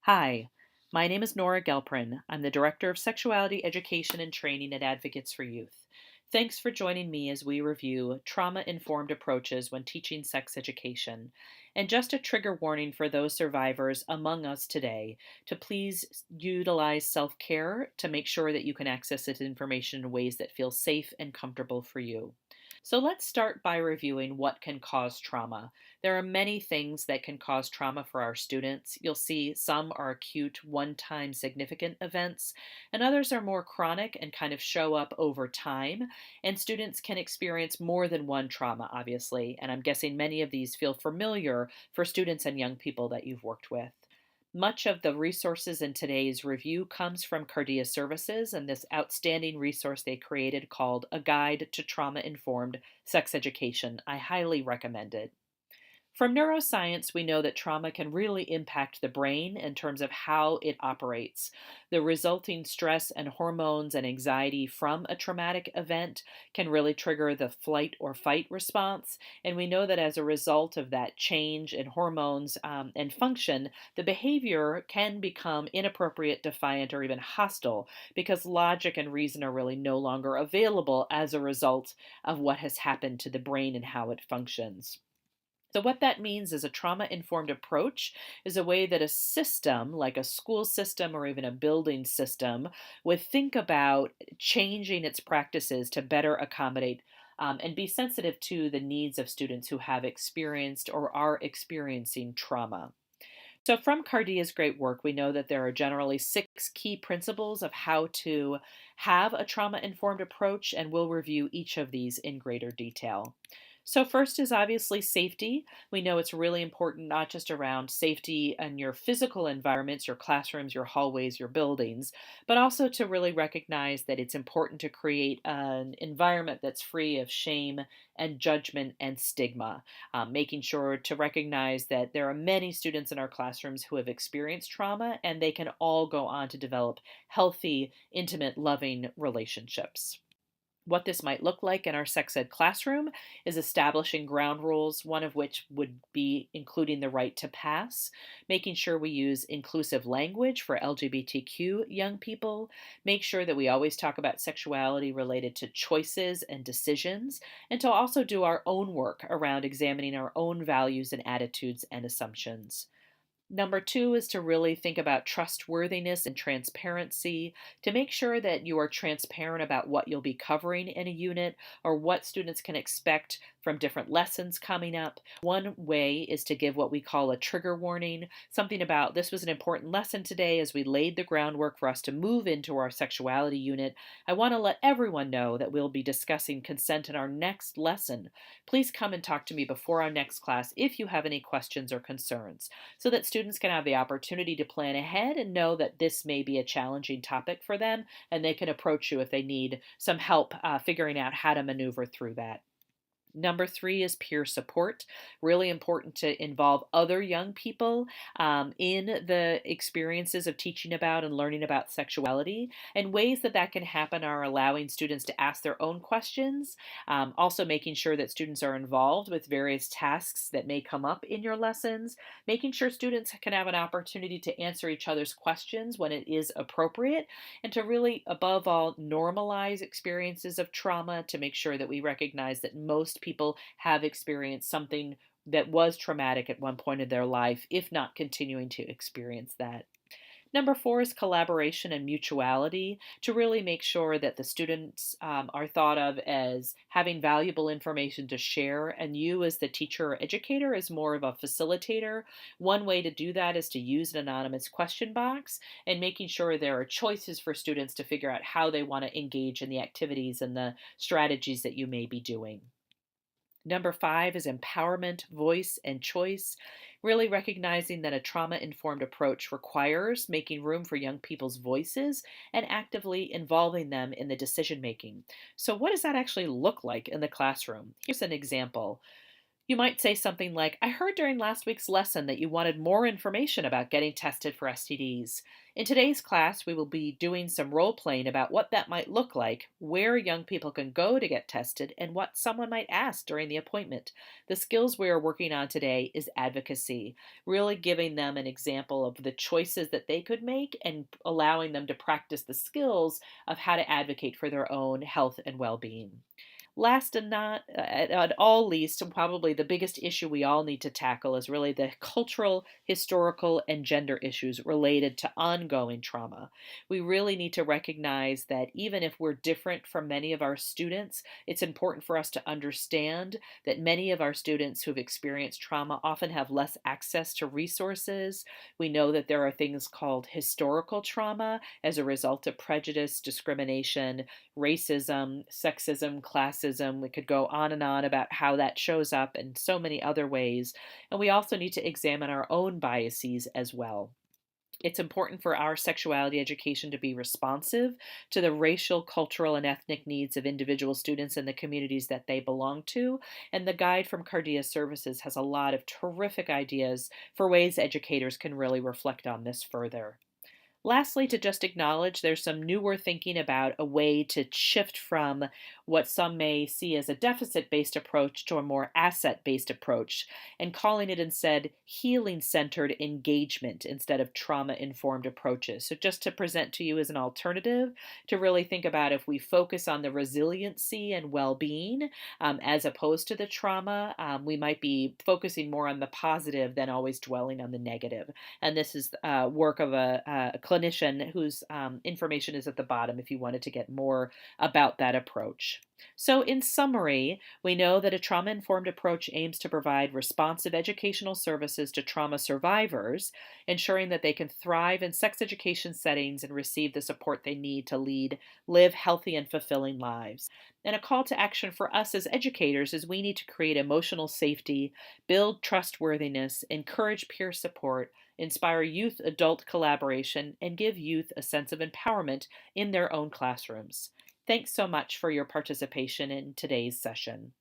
Hi, my name is Nora Gelprin. I'm the Director of Sexuality Education and Training at Advocates for Youth. Thanks for joining me as we review trauma informed approaches when teaching sex education. And just a trigger warning for those survivors among us today to please utilize self care to make sure that you can access this information in ways that feel safe and comfortable for you. So let's start by reviewing what can cause trauma. There are many things that can cause trauma for our students. You'll see some are acute, one time significant events, and others are more chronic and kind of show up over time. And students can experience more than one trauma, obviously. And I'm guessing many of these feel familiar for students and young people that you've worked with. Much of the resources in today's review comes from Cardia Services and this outstanding resource they created called A Guide to Trauma Informed Sex Education. I highly recommend it. From neuroscience, we know that trauma can really impact the brain in terms of how it operates. The resulting stress and hormones and anxiety from a traumatic event can really trigger the flight or fight response. And we know that as a result of that change in hormones and function, the behavior can become inappropriate, defiant, or even hostile because logic and reason are really no longer available as a result of what has happened to the brain and how it functions. So, what that means is a trauma informed approach is a way that a system, like a school system or even a building system, would think about changing its practices to better accommodate and be sensitive to the needs of students who have experienced or are experiencing trauma. So, from Cardia's great work, we know that there are generally six key principles of how to have a trauma informed approach, and we'll review each of these in greater detail. So, first is obviously safety. We know it's really important not just around safety in your physical environments, your classrooms, your hallways, your buildings, but also to really recognize that it's important to create an environment that's free of shame and judgment and stigma, making sure to recognize that there are many students in our classrooms who have experienced trauma and they can all go on to develop healthy, intimate, loving relationships. What this might look like in our sex ed classroom is establishing ground rules, one of which would be including the right to pass, making sure we use inclusive language for LGBTQ young people, make sure that we always talk about sexuality related to choices and decisions, and to also do our own work around examining our own values and attitudes and assumptions. Number two is to really think about trustworthiness and transparency to make sure that you are transparent about what you'll be covering in a unit or what students can expect from different lessons coming up. One way is to give what we call a trigger warning, something about this was an important lesson today as we laid the groundwork for us to move into our sexuality unit. I want to let everyone know that we'll be discussing consent in our next lesson. Please come and talk to me before our next class if you have any questions or concerns so that students can have the opportunity to plan ahead and know that this may be a challenging topic for them and they can approach you if they need some help figuring out how to maneuver through that. Number three is peer support. Really important to involve other young people in the experiences of teaching about and learning about sexuality. And ways that that can happen are allowing students to ask their own questions, also making sure that students are involved with various tasks that may come up in your lessons, making sure students can have an opportunity to answer each other's questions when it is appropriate, and to really, above all, normalize experiences of trauma to make sure that we recognize that most people have experienced something that was traumatic at one point in their life, if not continuing to experience that. Number four is collaboration and mutuality to really make sure that the students are thought of as having valuable information to share, and you, as the teacher or educator, is more of a facilitator. One way to do that is to use an anonymous question box and making sure there are choices for students to figure out how they want to engage in the activities and the strategies that you may be doing. Number five is empowerment, voice, and choice. Really recognizing that a trauma informed approach requires making room for young people's voices and actively involving them in the decision making. So, what does that actually look like in the classroom? Here's an example. You might say something like, I heard during last week's lesson that you wanted more information about getting tested for STDs. In today's class, we will be doing some role playing about what that might look like, where young people can go to get tested, and what someone might ask during the appointment. The skills we are working on today is advocacy, really giving them an example of the choices that they could make and allowing them to practice the skills of how to advocate for their own health and well being. Last and not at all least, and probably the biggest issue we all need to tackle is really the cultural, historical, and gender issues related to ongoing trauma. We really need to recognize that even if we're different from many of our students, it's important for us to understand that many of our students who've experienced trauma often have less access to resources. We know that there are things called historical trauma as a result of prejudice, discrimination, racism, sexism, classism. We could go on and on about how that shows up in so many other ways. And we also need to examine our own biases as well. It's important for our sexuality education to be responsive to the racial, cultural, and ethnic needs of individual students in the communities that they belong to. And the guide from Cardia Services has a lot of terrific ideas for ways educators can really reflect on this further. Lastly, to just acknowledge there's some newer thinking about a way to shift from what some may see as a deficit based approach to a more asset based approach, and calling it instead healing centered engagement instead of trauma informed approaches. So, just to present to you as an alternative, to really think about if we focus on the resiliency and well being as opposed to the trauma, we might be focusing more on the positive than always dwelling on the negative. And this is work of a clinician whose information is at the bottom if you wanted to get more about that approach. So, in summary, we know that a trauma informed approach aims to provide responsive educational services to trauma survivors, ensuring that they can thrive in sex education settings and receive the support they need to live healthy and fulfilling lives. And a call to action for us as educators is we need to create emotional safety, build trustworthiness, encourage peer support, inspire youth adult collaboration, and give youth a sense of empowerment in their own classrooms. Thanks so much for your participation in today's session.